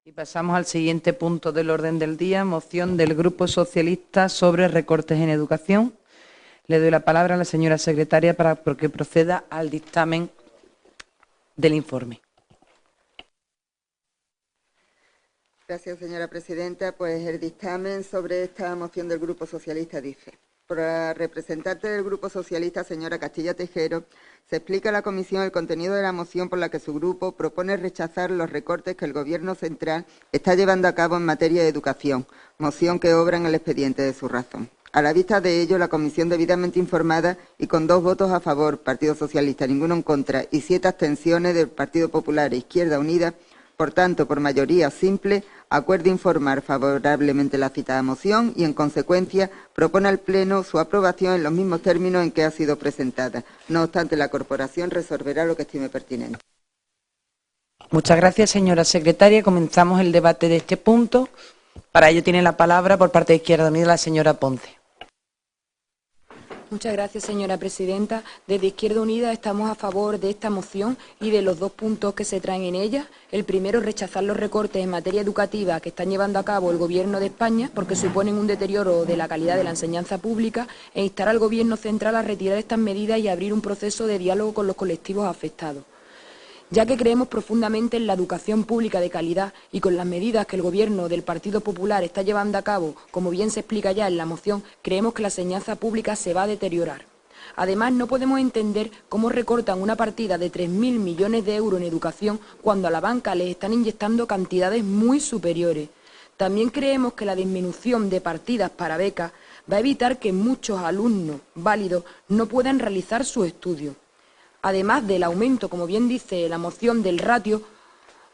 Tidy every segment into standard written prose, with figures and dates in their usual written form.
Y pasamos al siguiente punto del orden del día, moción del Grupo Socialista sobre recortes en educación. Le doy la palabra a la señora secretaria para que proceda al dictamen del informe. Gracias, señora presidenta. Pues el dictamen sobre esta moción del Grupo Socialista dice: por la representante del Grupo Socialista, señora Castilla Tejero, se explica a la comisión el contenido de la moción por la que su grupo propone rechazar los recortes que el Gobierno central está llevando a cabo en materia de educación, moción que obra en el expediente de su razón. A la vista de ello, la comisión, debidamente informada y con 2 votos a favor, Partido Socialista, ninguno en contra, y 7 abstenciones del Partido Popular e Izquierda Unida, por tanto, por mayoría simple, acuerda informar favorablemente la citada moción y, en consecuencia, propone al Pleno su aprobación en los mismos términos en que ha sido presentada. No obstante, la corporación resolverá lo que estime pertinente. Muchas gracias, señora secretaria. Comenzamos el debate de este punto. Para ello tiene la palabra, por parte de Izquierda Unida, la señora Ponce. Muchas gracias, señora presidenta. Desde Izquierda Unida estamos a favor de esta moción y de los 2 puntos que se traen en ella. El primero, rechazar los recortes en materia educativa que están llevando a cabo el Gobierno de España porque suponen un deterioro de la calidad de la enseñanza pública, e instar al Gobierno central a retirar estas medidas y abrir un proceso de diálogo con los colectivos afectados. Ya que creemos profundamente en la educación pública de calidad y con las medidas que el Gobierno del Partido Popular está llevando a cabo, como bien se explica ya en la moción, creemos que la enseñanza pública se va a deteriorar. Además, no podemos entender cómo recortan una partida de 3.000 millones de euros en educación cuando a la banca les están inyectando cantidades muy superiores. También creemos que la disminución de partidas para becas va a evitar que muchos alumnos válidos no puedan realizar sus estudios. Además del aumento, como bien dice la moción, del ratio,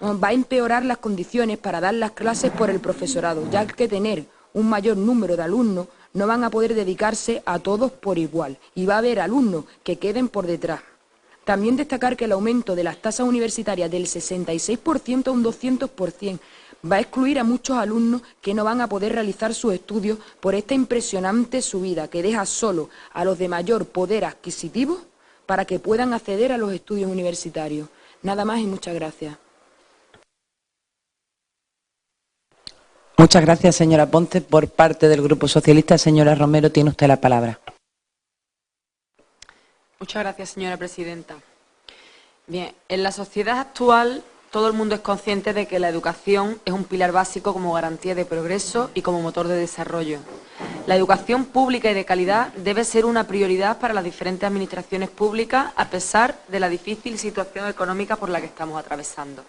va a empeorar las condiciones para dar las clases por el profesorado, ya que tener un mayor número de alumnos no van a poder dedicarse a todos por igual y va a haber alumnos que queden por detrás. También destacar que el aumento de las tasas universitarias del 66% a un 200% va a excluir a muchos alumnos que no van a poder realizar sus estudios por esta impresionante subida que deja solo a los de mayor poder adquisitivo para que puedan acceder a los estudios universitarios. Nada más y muchas gracias. Muchas gracias, señora Ponce. Por parte del Grupo Socialista, señora Romero, tiene usted la palabra. Muchas gracias, señora presidenta. Bien, en la sociedad actual todo el mundo es consciente de que la educación es un pilar básico como garantía de progreso y como motor de desarrollo. La educación pública y de calidad debe ser una prioridad para las diferentes administraciones públicas, a pesar de la difícil situación económica por la que estamos atravesando.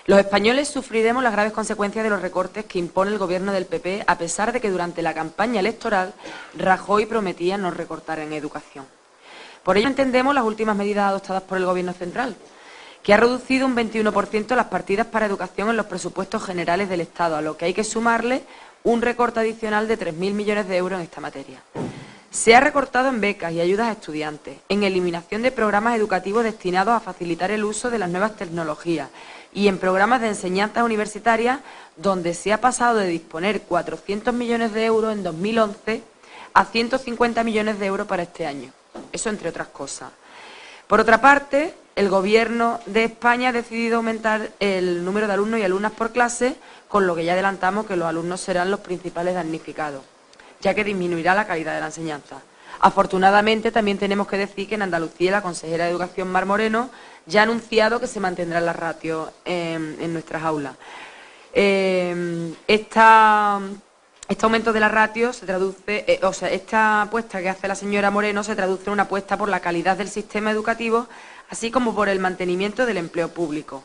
Los españoles sufriremos las graves consecuencias de los recortes que impone el Gobierno del PP, a pesar de que durante la campaña electoral Rajoy prometía no recortar en educación. Por ello entendemos las últimas medidas adoptadas por el Gobierno central, que ha reducido un 21% las partidas para educación en los presupuestos generales del Estado, a lo que hay que sumarle un recorte adicional de 3.000 millones de euros en esta materia. Se ha recortado en becas y ayudas a estudiantes, en eliminación de programas educativos destinados a facilitar el uso de las nuevas tecnologías y en programas de enseñanza universitaria, donde se ha pasado de disponer 400 millones de euros en 2011 a 150 millones de euros para este año. Eso entre otras cosas. Por otra parte, el Gobierno de España ha decidido aumentar el número de alumnos y alumnas por clase, con lo que ya adelantamos que los alumnos serán los principales damnificados, ya que disminuirá la calidad de la enseñanza. Afortunadamente, también tenemos que decir que en Andalucía la consejera de Educación, Mar Moreno, ya ha anunciado que se mantendrán las ratios en nuestras aulas. Este aumento de la ratio se traduce, esta apuesta que hace la señora Moreno se traduce en una apuesta por la calidad del sistema educativo, así como por el mantenimiento del empleo público,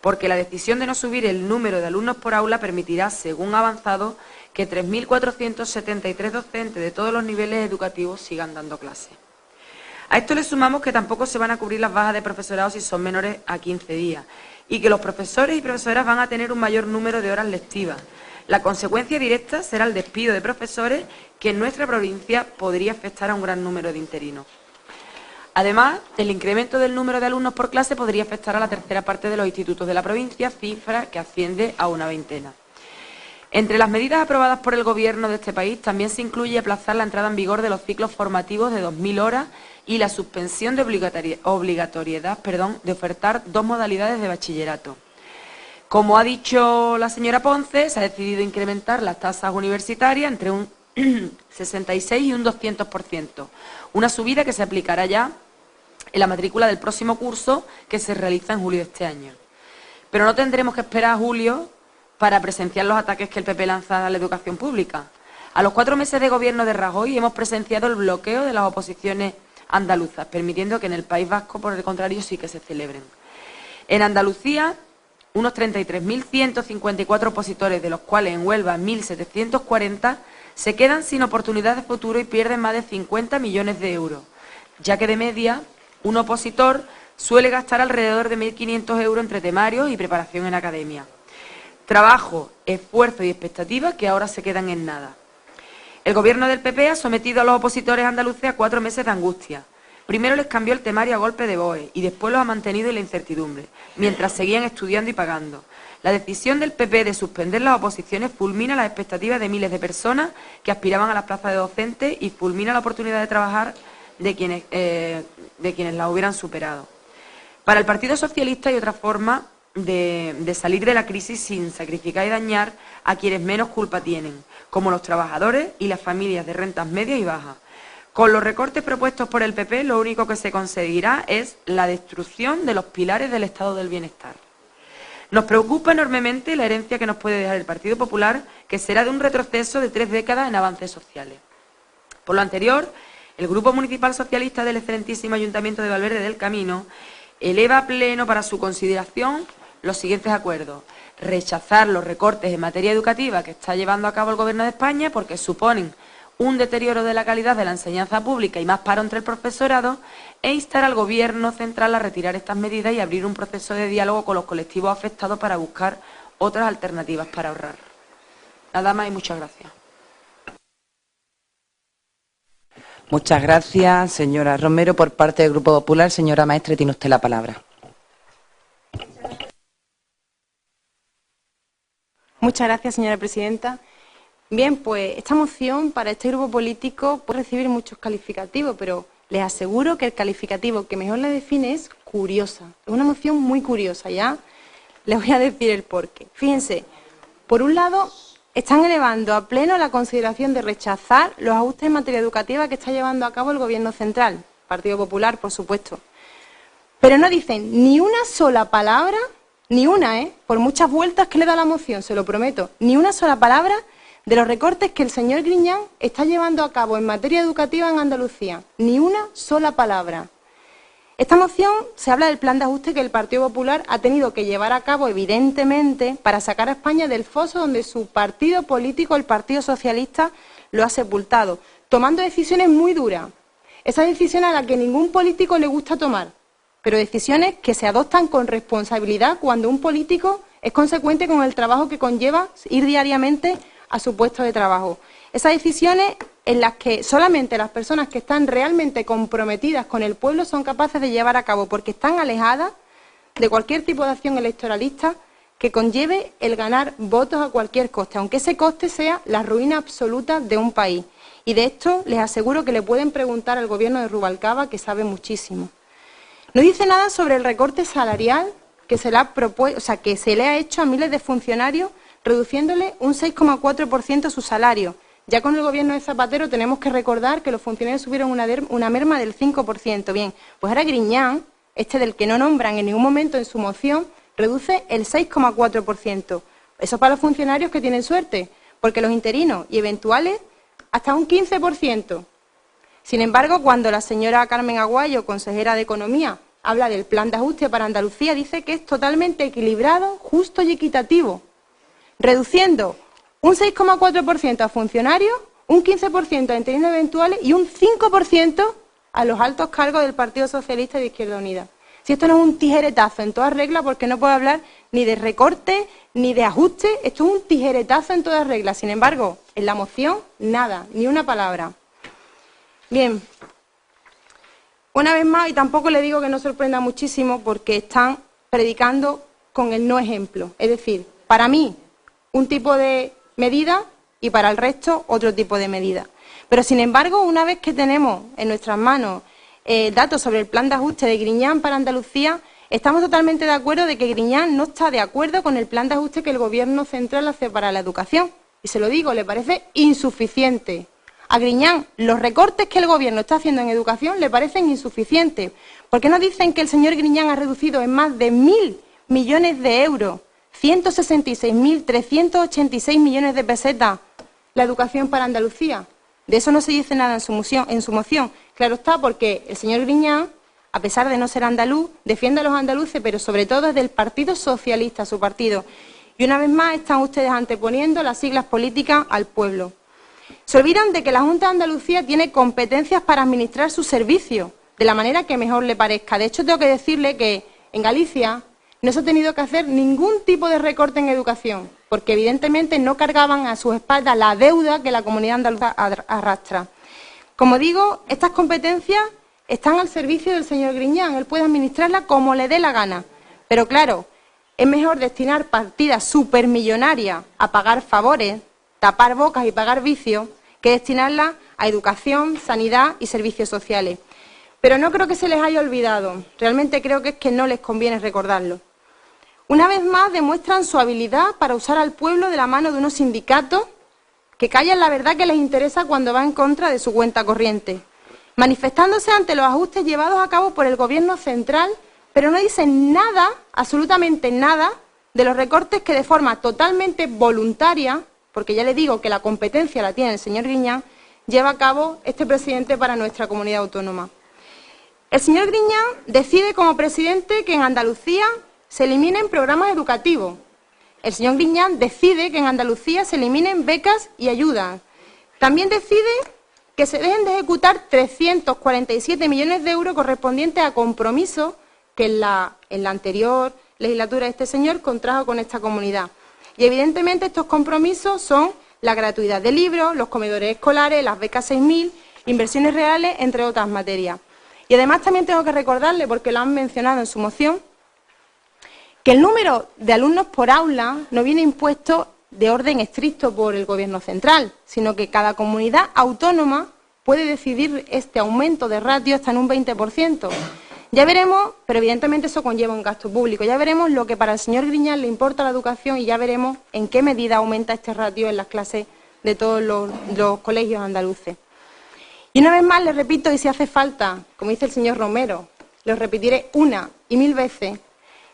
porque la decisión de no subir el número de alumnos por aula permitirá, según ha avanzado, que 3.473 docentes de todos los niveles educativos sigan dando clases. A esto le sumamos que tampoco se van a cubrir las bajas de profesorado si son menores a 15 días y que los profesores y profesoras van a tener un mayor número de horas lectivas. La consecuencia directa será el despido de profesores, que en nuestra provincia podría afectar a un gran número de interinos. Además, el incremento del número de alumnos por clase podría afectar a la tercera parte de los institutos de la provincia, cifra que asciende a una veintena. Entre las medidas aprobadas por el Gobierno de este país también se incluye aplazar la entrada en vigor de los ciclos formativos de 2.000 horas y la suspensión de obligatoriedad de ofertar 2 modalidades de bachillerato. Como ha dicho la señora Ponce, se ha decidido incrementar las tasas universitarias entre un 66 y un 200%, una subida que se aplicará ya en la matrícula del próximo curso, que se realiza en julio de este año. Pero no tendremos que esperar a julio para presenciar los ataques que el PP lanza a la educación pública. A los 4 meses de gobierno de Rajoy hemos presenciado el bloqueo de las oposiciones andaluzas, permitiendo que en el País Vasco, por el contrario, sí que se celebren. En Andalucía, unos 33.154 opositores, de los cuales en Huelva 1.740, se quedan sin oportunidad de futuro y pierden más de 50 millones de euros, ya que de media un opositor suele gastar alrededor de 1.500 euros entre temarios y preparación en academia. Trabajo, esfuerzo y expectativas que ahora se quedan en nada. El Gobierno del PP ha sometido a los opositores andaluces a 4 meses de angustia. Primero les cambió el temario a golpe de BOE y después los ha mantenido en la incertidumbre, mientras seguían estudiando y pagando. La decisión del PP de suspender las oposiciones fulmina las expectativas de miles de personas que aspiraban a las plazas de docentes y fulmina la oportunidad de trabajar de quienes la hubieran superado. Para el Partido Socialista hay otra forma de salir de la crisis sin sacrificar y dañar a quienes menos culpa tienen, como los trabajadores y las familias de rentas medias y bajas. Con los recortes propuestos por el PP, lo único que se conseguirá es la destrucción de los pilares del Estado del Bienestar. Nos preocupa enormemente la herencia que nos puede dejar el Partido Popular, que será de un retroceso de 3 décadas en avances sociales. Por lo anterior, el Grupo Municipal Socialista del excelentísimo Ayuntamiento de Valverde del Camino eleva a pleno para su consideración los siguientes acuerdos: rechazar los recortes en materia educativa que está llevando a cabo el Gobierno de España porque suponen un deterioro de la calidad de la enseñanza pública y más paro entre el profesorado, e instar al Gobierno central a retirar estas medidas y abrir un proceso de diálogo con los colectivos afectados para buscar otras alternativas para ahorrar. Nada más y muchas gracias. Muchas gracias, señora Romero. Por parte del Grupo Popular, señora Maestre, tiene usted la palabra. Muchas gracias, señora presidenta. Bien, pues esta moción para este grupo político puede recibir muchos calificativos, pero les aseguro que el calificativo que mejor la define es curiosa. Es una moción muy curiosa, ya les voy a decir el porqué. Fíjense, por un lado, están elevando a pleno la consideración de rechazar los ajustes en materia educativa que está llevando a cabo el Gobierno central, Partido Popular, por supuesto. Pero no dicen ni una sola palabra, ni una, por muchas vueltas que le da la moción, se lo prometo, ni una sola palabra de los recortes que el señor Griñán está llevando a cabo en materia educativa en Andalucía. Ni una sola palabra. Esta moción se habla del plan de ajuste que el Partido Popular ha tenido que llevar a cabo, evidentemente, para sacar a España del foso donde su partido político, el Partido Socialista, lo ha sepultado, tomando decisiones muy duras. Esas decisiones a las que ningún político le gusta tomar, pero decisiones que se adoptan con responsabilidad cuando un político es consecuente con el trabajo que conlleva ir diariamente a su puesto de trabajo. Esas decisiones en las que solamente las personas que están realmente comprometidas con el pueblo son capaces de llevar a cabo, porque están alejadas de cualquier tipo de acción electoralista que conlleve el ganar votos a cualquier coste, aunque ese coste sea la ruina absoluta de un país. Y de esto les aseguro que le pueden preguntar al Gobierno de Rubalcaba, que sabe muchísimo. No dice nada sobre el recorte salarial que se le ha hecho a miles de funcionarios, reduciéndole un 6,4% su salario. Ya con el Gobierno de Zapatero tenemos que recordar que los funcionarios subieron una merma del 5%. Bien, pues ahora Griñán, del que no nombran en ningún momento en su moción, reduce el 6,4%. Eso para los funcionarios que tienen suerte, porque los interinos y eventuales hasta un 15%. Sin embargo, cuando la señora Carmen Aguayo, consejera de Economía, habla del plan de ajuste para Andalucía, dice que es totalmente equilibrado, justo y equitativo, reduciendo un 6,4% a funcionarios, un 15% a interinos eventuales y un 5% a los altos cargos del Partido Socialista y de Izquierda Unida. Si esto no es un tijeretazo en toda regla, porque no puedo hablar ni de recorte ni de ajuste, esto es un tijeretazo en toda regla. Sin embargo, en la moción, nada, ni una palabra. Bien, una vez más, y tampoco le digo que no sorprenda muchísimo, porque están predicando con el no ejemplo. Es decir, para mí, un tipo de medida y para el resto otro tipo de medida. Pero, sin embargo, una vez que tenemos en nuestras manos datos sobre el plan de ajuste de Griñán para Andalucía, Estamos totalmente de acuerdo de que Griñán no está de acuerdo con el plan de ajuste que el Gobierno central hace para la educación. Y se lo digo, le parece insuficiente. A Griñán, los recortes que el Gobierno está haciendo en educación le parecen insuficientes. ¿Por qué no dicen que el señor Griñán ha reducido en más de 1.000 millones de euros, 166.386 millones de pesetas, la educación para Andalucía? De eso no se dice nada en su moción. Claro está, porque el señor Griñán, a pesar de no ser andaluz, defiende a los andaluces, pero sobre todo es del Partido Socialista, su partido. Y una vez más están ustedes anteponiendo las siglas políticas al pueblo. Se olvidan de que la Junta de Andalucía tiene competencias para administrar sus servicios, de la manera que mejor le parezca. De hecho, tengo que decirle que en Galicia no se ha tenido que hacer ningún tipo de recorte en educación, porque evidentemente no cargaban a sus espaldas la deuda que la comunidad andaluza arrastra. Como digo, estas competencias están al servicio del señor Griñán, él puede administrarlas como le dé la gana. Pero claro, es mejor destinar partidas supermillonarias a pagar favores, tapar bocas y pagar vicios, que destinarlas a educación, sanidad y servicios sociales. Pero no creo que se les haya olvidado, realmente creo que es que no les conviene recordarlo. Una vez más demuestran su habilidad para usar al pueblo de la mano de unos sindicatos que callan la verdad que les interesa cuando va en contra de su cuenta corriente, manifestándose ante los ajustes llevados a cabo por el Gobierno central, pero no dicen nada, absolutamente nada, de los recortes que de forma totalmente voluntaria, porque ya le digo que la competencia la tiene el señor Griñán, lleva a cabo este presidente para nuestra comunidad autónoma. El señor Griñán decide como presidente que en Andalucía se eliminen programas educativos. El señor Griñán decide que en Andalucía se eliminen becas y ayudas. También decide que se dejen de ejecutar 347 millones de euros correspondientes a compromisos que en la anterior legislatura este señor contrajo con esta comunidad. Y evidentemente estos compromisos son la gratuidad de libros, los comedores escolares, las becas 6.000, inversiones reales, entre otras materias. Y además también tengo que recordarle, porque lo han mencionado en su moción, que el número de alumnos por aula no viene impuesto de orden estricto por el Gobierno central, sino que cada comunidad autónoma puede decidir este aumento de ratio hasta en un 20%. Ya veremos, pero evidentemente eso conlleva un gasto público, ya veremos lo que para el señor Griñán le importa la educación y ya veremos en qué medida aumenta este ratio en las clases de todos los colegios andaluces. Y una vez más les repito, y si hace falta, como dice el señor Romero, lo repetiré una y mil veces,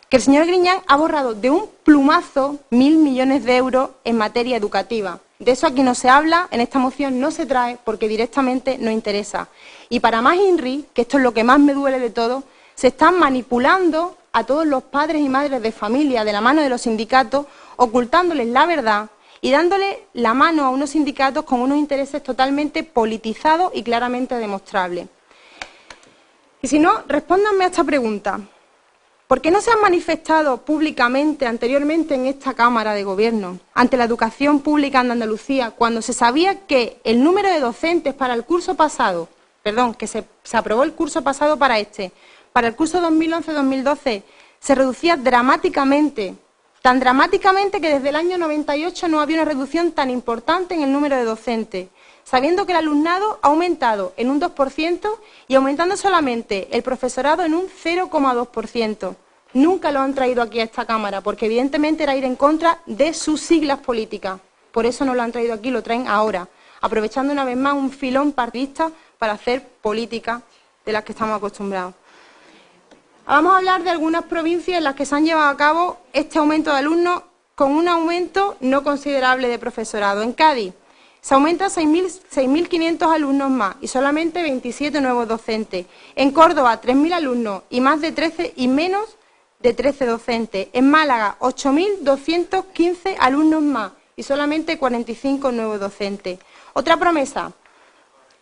que el señor Griñán ha borrado de un plumazo 1.000 millones de euros en materia educativa. De eso aquí no se habla, en esta moción no se trae porque directamente no interesa. Y para más INRI, que esto es lo que más me duele de todo, se están manipulando a todos los padres y madres de familia de la mano de los sindicatos, ocultándoles la verdad y dándole la mano a unos sindicatos con unos intereses totalmente politizados y claramente demostrables. Y si no, respóndanme a esta pregunta. ¿Por qué no se han manifestado públicamente anteriormente en esta Cámara de Gobierno ante la educación pública en Andalucía cuando se sabía que el número de docentes para el curso pasado, que se aprobó el curso pasado para el curso 2011-2012 se reducía dramáticamente, tan dramáticamente que desde el año 98 no había una reducción tan importante en el número de docentes, sabiendo que el alumnado ha aumentado en un 2% y aumentando solamente el profesorado en un 0,2%. Nunca lo han traído aquí a esta Cámara, porque evidentemente era ir en contra de sus siglas políticas. Por eso no lo han traído aquí, lo traen ahora, aprovechando una vez más un filón partidista para hacer política de las que estamos acostumbrados. Vamos a hablar de algunas provincias en las que se han llevado a cabo este aumento de alumnos con un aumento no considerable de profesorado. En Cádiz se aumenta 6.500 alumnos más y solamente 27 nuevos docentes. En Córdoba, 3.000 alumnos y más de 13 y menos de 13 docentes. En Málaga, 8.215 alumnos más y solamente 45 nuevos docentes. Otra promesa,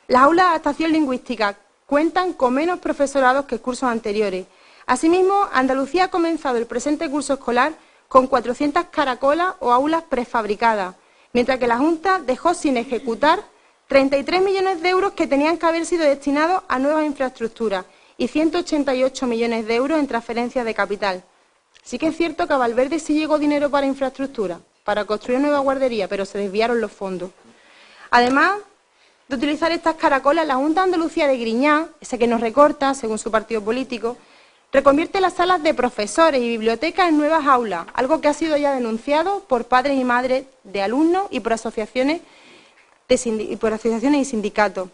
las aulas de adaptación lingüística cuentan con menos profesorados que cursos anteriores. Asimismo, Andalucía ha comenzado el presente curso escolar con 400 caracolas o aulas prefabricadas, mientras que la Junta dejó sin ejecutar 33 millones de euros que tenían que haber sido destinados a nuevas infraestructuras y 188 millones de euros en transferencias de capital. Sí que es cierto que a Valverde sí llegó dinero para infraestructura, para construir nueva guardería, pero se desviaron los fondos. Además de utilizar estas caracolas, la Junta de Andalucía de Griñán, ese que nos recorta, según su partido político, Reconvierte las salas de profesores y bibliotecas en nuevas aulas, algo que ha sido ya denunciado por padres y madres de alumnos y por asociaciones y sindicatos.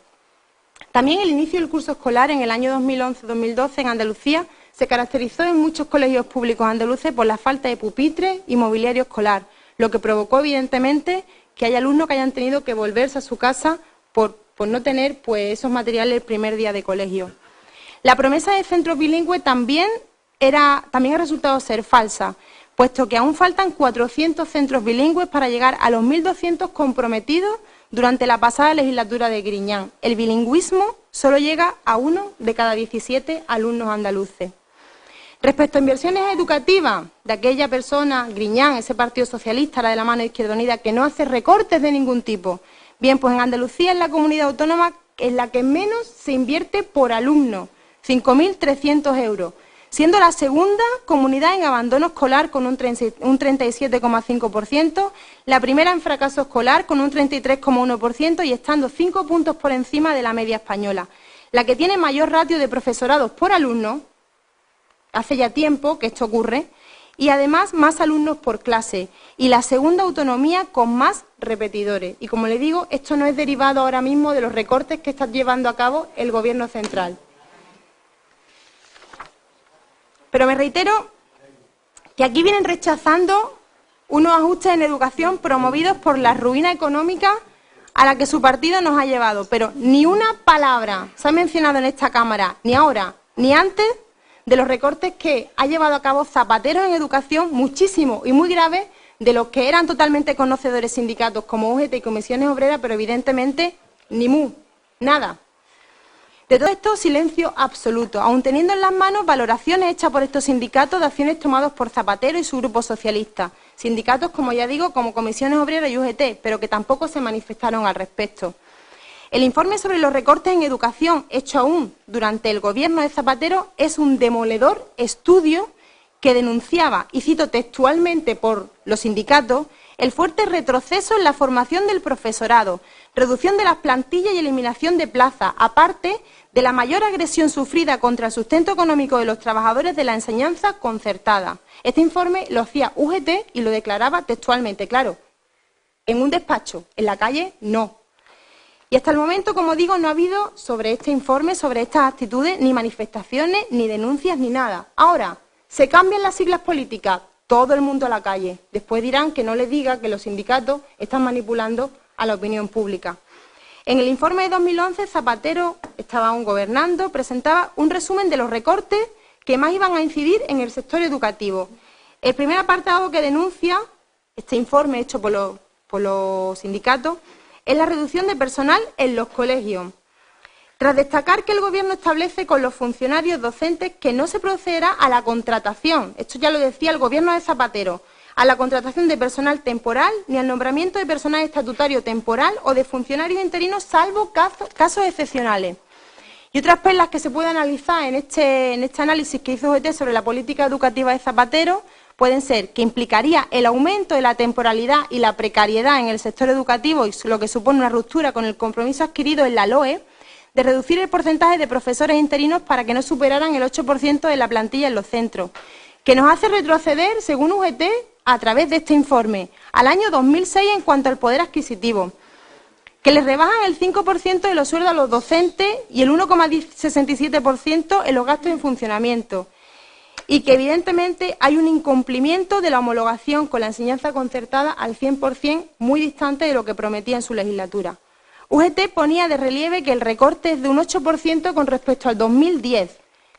También el inicio del curso escolar en el año 2011-2012 en Andalucía se caracterizó en muchos colegios públicos andaluces por la falta de pupitres y mobiliario escolar, lo que provocó evidentemente que haya alumnos que hayan tenido que volverse a su casa por no tener esos materiales el primer día de colegio. La promesa de centros bilingües también ha resultado ser falsa, puesto que aún faltan 400 centros bilingües para llegar a los 1.200 comprometidos durante la pasada legislatura de Griñán. El bilingüismo solo llega a 1 de cada 17 alumnos andaluces. Respecto a inversiones educativas de aquella persona, Griñán, ese partido socialista, la de la mano de Izquierda Unida, que no hace recortes de ningún tipo. Bien, pues en Andalucía es la comunidad autónoma en la que menos se invierte por alumno, 5.300 euros, siendo la segunda comunidad en abandono escolar con un 37,5%, la primera en fracaso escolar con un 33,1% y estando 5 puntos por encima de la media española. La que tiene mayor ratio de profesorados por alumno, hace ya tiempo que esto ocurre, y además más alumnos por clase, y la segunda autonomía con más repetidores. Y como le digo, esto no es derivado ahora mismo de los recortes que está llevando a cabo el Gobierno central. Pero me reitero que aquí vienen rechazando unos ajustes en educación promovidos por la ruina económica a la que su partido nos ha llevado. Pero ni una palabra se ha mencionado en esta Cámara, ni ahora ni antes, de los recortes que ha llevado a cabo Zapatero en educación, muchísimo y muy graves, de los que eran totalmente conocedores sindicatos como UGT y comisiones obreras, pero evidentemente ni mu, nada. De todo esto, silencio absoluto, aun teniendo en las manos valoraciones hechas por estos sindicatos de acciones tomadas por Zapatero y su grupo socialista. Sindicatos, como ya digo, como comisiones obreras y UGT, pero que tampoco se manifestaron al respecto. El informe sobre los recortes en educación, hecho aún durante el Gobierno de Zapatero, es un demoledor estudio que denunciaba, y cito textualmente por los sindicatos, el fuerte retroceso en la formación del profesorado, reducción de las plantillas y eliminación de plazas, aparte de la mayor agresión sufrida contra el sustento económico de los trabajadores de la enseñanza concertada. Este informe lo hacía UGT y lo declaraba textualmente, claro, en un despacho, en la calle no. Y hasta el momento, como digo, no ha habido sobre este informe, sobre estas actitudes, ni manifestaciones, ni denuncias, ni nada. Ahora, se cambian las siglas políticas, todo el mundo a la calle. Después dirán que no les diga que los sindicatos están manipulando a la opinión pública. En el informe de 2011, Zapatero estaba aún gobernando, presentaba un resumen de los recortes que más iban a incidir en el sector educativo. El primer apartado que denuncia este informe hecho por los sindicatos es la reducción de personal en los colegios. Tras destacar que el Gobierno establece con los funcionarios docentes que no se procederá a la contratación, esto ya lo decía el Gobierno de Zapatero, a la contratación de personal temporal ni al nombramiento de personal estatutario temporal o de funcionarios interinos, salvo casos excepcionales. Y otras perlas que se pueden analizar en este análisis que hizo UGT sobre la política educativa de Zapatero pueden ser que implicaría el aumento de la temporalidad y la precariedad en el sector educativo, y lo que supone una ruptura con el compromiso adquirido en la LOE, de reducir el porcentaje de profesores interinos para que no superaran el 8% de la plantilla en los centros, que nos hace retroceder, según UGT, a través de este informe, al año 2006 en cuanto al poder adquisitivo, que les rebajan el 5% de los sueldos a los docentes y el 1,67% en los gastos en funcionamiento, y que evidentemente hay un incumplimiento de la homologación con la enseñanza concertada al 100%, muy distante de lo que prometía en su legislatura. UGT ponía de relieve que el recorte es de un 8% con respecto al 2010,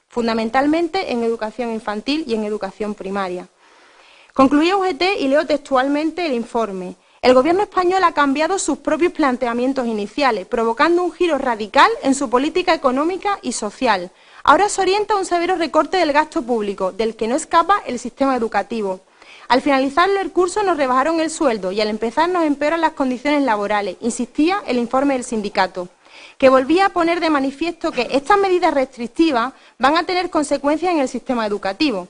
fundamentalmente en educación infantil y en educación primaria. Concluía UGT y leo textualmente el informe. El Gobierno español ha cambiado sus propios planteamientos iniciales, provocando un giro radical en su política económica y social. Ahora se orienta a un severo recorte del gasto público, del que no escapa el sistema educativo. Al finalizar el curso nos rebajaron el sueldo y al empezar nos empeoran las condiciones laborales, insistía el informe del sindicato, que volvía a poner de manifiesto que estas medidas restrictivas van a tener consecuencias en el sistema educativo.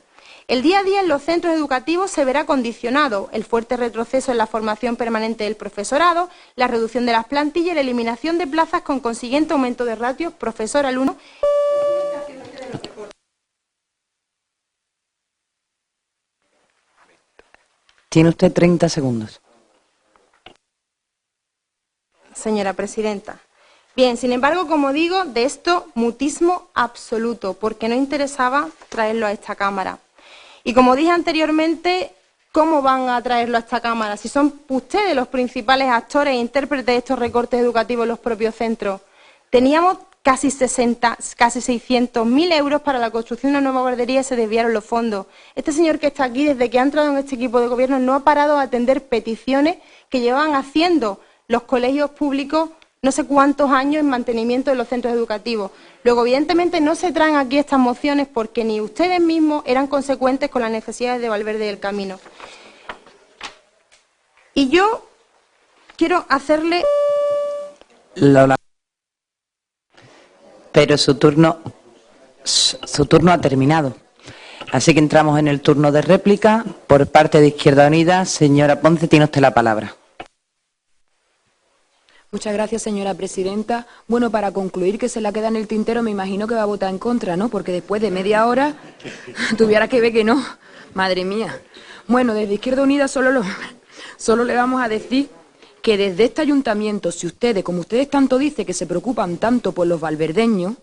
El día a día en los centros educativos se verá condicionado el fuerte retroceso en la formación permanente del profesorado, la reducción de las plantillas y la eliminación de plazas con consiguiente aumento de ratios profesor-alumno. Tiene usted 30 segundos. Señora presidenta. Bien, sin embargo, como digo, de esto mutismo absoluto, porque no interesaba traerlo a esta Cámara. Y como dije anteriormente, ¿cómo van a traerlo a esta Cámara? Si son ustedes los principales actores e intérpretes de estos recortes educativos en los propios centros. Teníamos casi 600.000 euros para la construcción de una nueva guardería y se desviaron los fondos. Este señor que está aquí, desde que ha entrado en este equipo de gobierno, no ha parado a atender peticiones que llevaban haciendo los colegios públicos no sé cuántos años en mantenimiento de los centros educativos. Luego, evidentemente, no se traen aquí estas mociones porque ni ustedes mismos eran consecuentes con las necesidades de Valverde del Camino. Y yo quiero hacerle... Pero su turno ha terminado. Así que entramos en el turno de réplica. Por parte de Izquierda Unida, señora Ponce, tiene usted la palabra. Muchas gracias, señora presidenta. Bueno, para concluir, que se la queda en el tintero, me imagino que va a votar en contra, ¿no? Porque después de media hora tuviera que ver que no. Madre mía. Bueno, desde Izquierda Unida solo le vamos a decir que desde este ayuntamiento, si ustedes, como ustedes tanto dicen, que se preocupan tanto por los valverdeños,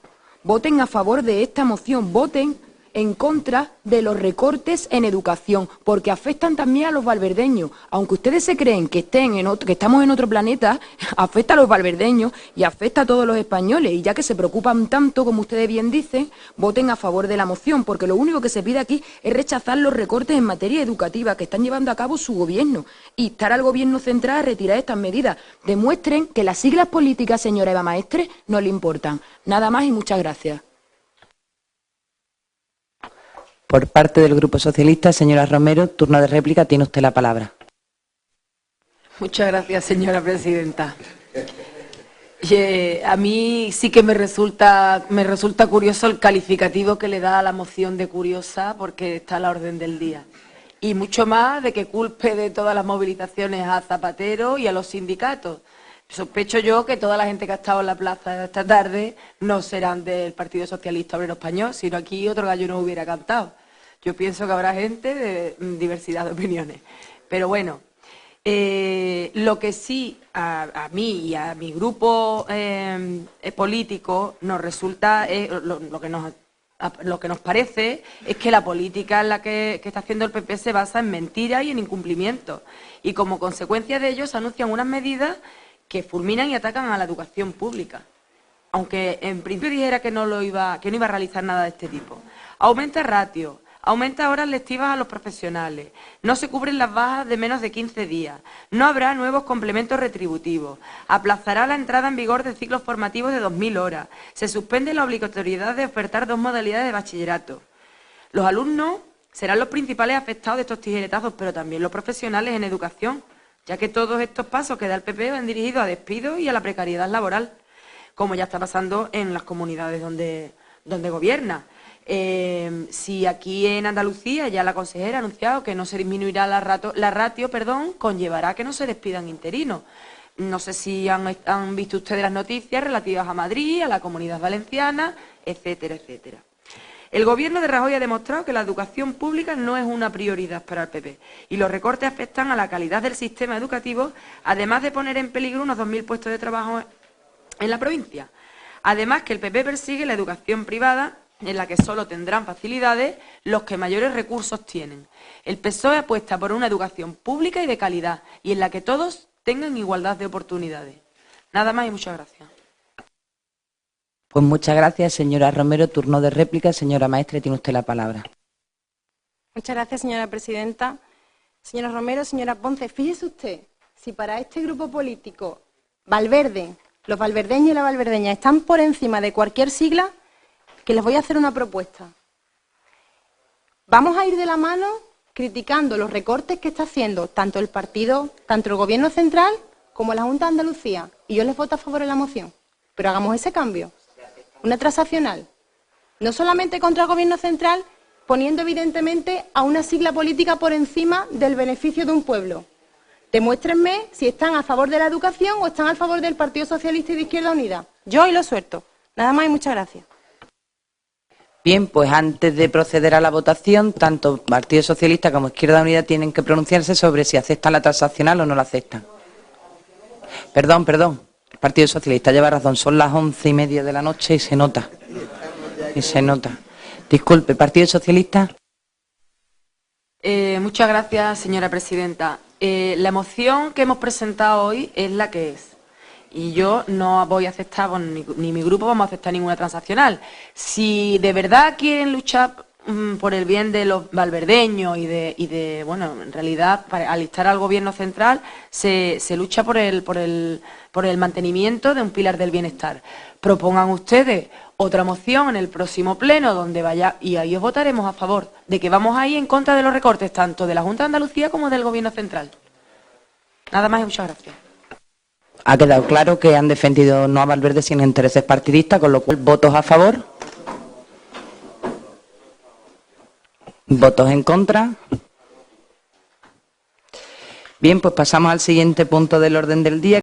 voten a favor de esta moción, voten en contra de los recortes en educación, porque afectan también a los valverdeños. Aunque ustedes se creen que estamos en otro planeta, afecta a los valverdeños y afecta a todos los españoles. Y ya que se preocupan tanto, como ustedes bien dicen, voten a favor de la moción, porque lo único que se pide aquí es rechazar los recortes en materia educativa que están llevando a cabo su gobierno y instar al gobierno central a retirar estas medidas. Demuestren que las siglas políticas, señora Eva Maestre, no le importan. Nada más y muchas gracias. Por parte del Grupo Socialista, señora Romero, turno de réplica, tiene usted la palabra. Muchas gracias, señora presidenta. A mí sí que me resulta curioso el calificativo que le da a la moción de curiosa, porque está a la orden del día. Y mucho más de que culpe de todas las movilizaciones a Zapatero y a los sindicatos. Sospecho yo que toda la gente que ha estado en la plaza esta tarde no serán del Partido Socialista Obrero Español, sino aquí otro gallo no hubiera cantado. Yo pienso que habrá gente de diversidad de opiniones. Pero bueno, lo que sí a mí y a mi grupo político nos resulta, lo que nos parece es que la política en la que está haciendo el PP se basa en mentiras y en incumplimientos. Y como consecuencia de ello se anuncian unas medidas que fulminan y atacan a la educación pública, aunque en principio dijera que no iba a realizar nada de este tipo. Aumenta ratio, aumenta horas lectivas a los profesionales, no se cubren las bajas de menos de 15 días, no habrá nuevos complementos retributivos, aplazará la entrada en vigor de ciclos formativos de 2.000 horas, se suspende la obligatoriedad de ofertar 2 modalidades de bachillerato. Los alumnos serán los principales afectados de estos tijeretazos, pero también los profesionales en educación, ya que todos estos pasos que da el PP van dirigidos a despidos y a la precariedad laboral, como ya está pasando en las comunidades donde gobierna. Si aquí en Andalucía ya la consejera ha anunciado que no se disminuirá la ratio, conllevará que no se despidan interinos. No sé si han visto ustedes las noticias relativas a Madrid, a la Comunidad Valenciana, etcétera, etcétera. El Gobierno de Rajoy ha demostrado que la educación pública no es una prioridad para el PP y los recortes afectan a la calidad del sistema educativo, además de poner en peligro unos 2.000 puestos de trabajo en la provincia. Además, que el PP persigue la educación privada, en la que solo tendrán facilidades los que mayores recursos tienen. El PSOE apuesta por una educación pública y de calidad y en la que todos tengan igualdad de oportunidades. Nada más y muchas gracias. Pues muchas gracias, señora Romero. Turno de réplica. Señora Maestre, tiene usted la palabra. Muchas gracias, señora presidenta. Señora Romero, señora Ponce, fíjese usted, si para este grupo político Valverde, los valverdeños y la valverdeña están por encima de cualquier sigla, que les voy a hacer una propuesta. Vamos a ir de la mano criticando los recortes que está haciendo tanto el Gobierno central como la Junta de Andalucía. Y yo les voto a favor de la moción. Pero hagamos ese cambio. Una transaccional. No solamente contra el Gobierno central, poniendo evidentemente a una sigla política por encima del beneficio de un pueblo. Demuéstrenme si están a favor de la educación o están a favor del Partido Socialista y de Izquierda Unida. Yo hoy lo suelto. Nada más y muchas gracias. Bien, pues antes de proceder a la votación, tanto Partido Socialista como Izquierda Unida tienen que pronunciarse sobre si aceptan la transaccional o no la aceptan. Perdón. El Partido Socialista lleva razón. Son las 11:30 de la noche y se nota. Disculpe, Partido Socialista. Muchas gracias, señora presidenta. La moción que hemos presentado hoy es la que es. Y yo no voy a aceptar, ni mi grupo vamos a aceptar ninguna transaccional. Si de verdad quieren luchar por el bien de los valverdeños y de bueno, en realidad, para alistar al Gobierno central, se lucha por el mantenimiento de un pilar del bienestar. Propongan ustedes otra moción en el próximo pleno donde vaya, y ahí os votaremos a favor de que vamos a ir en contra de los recortes tanto de la Junta de Andalucía como del Gobierno central. Nada más y muchas gracias. Ha quedado claro que han defendido no a Valverde sin intereses partidistas, con lo cual, ¿votos a favor? ¿Votos en contra? Bien, pues pasamos al siguiente punto del orden del día.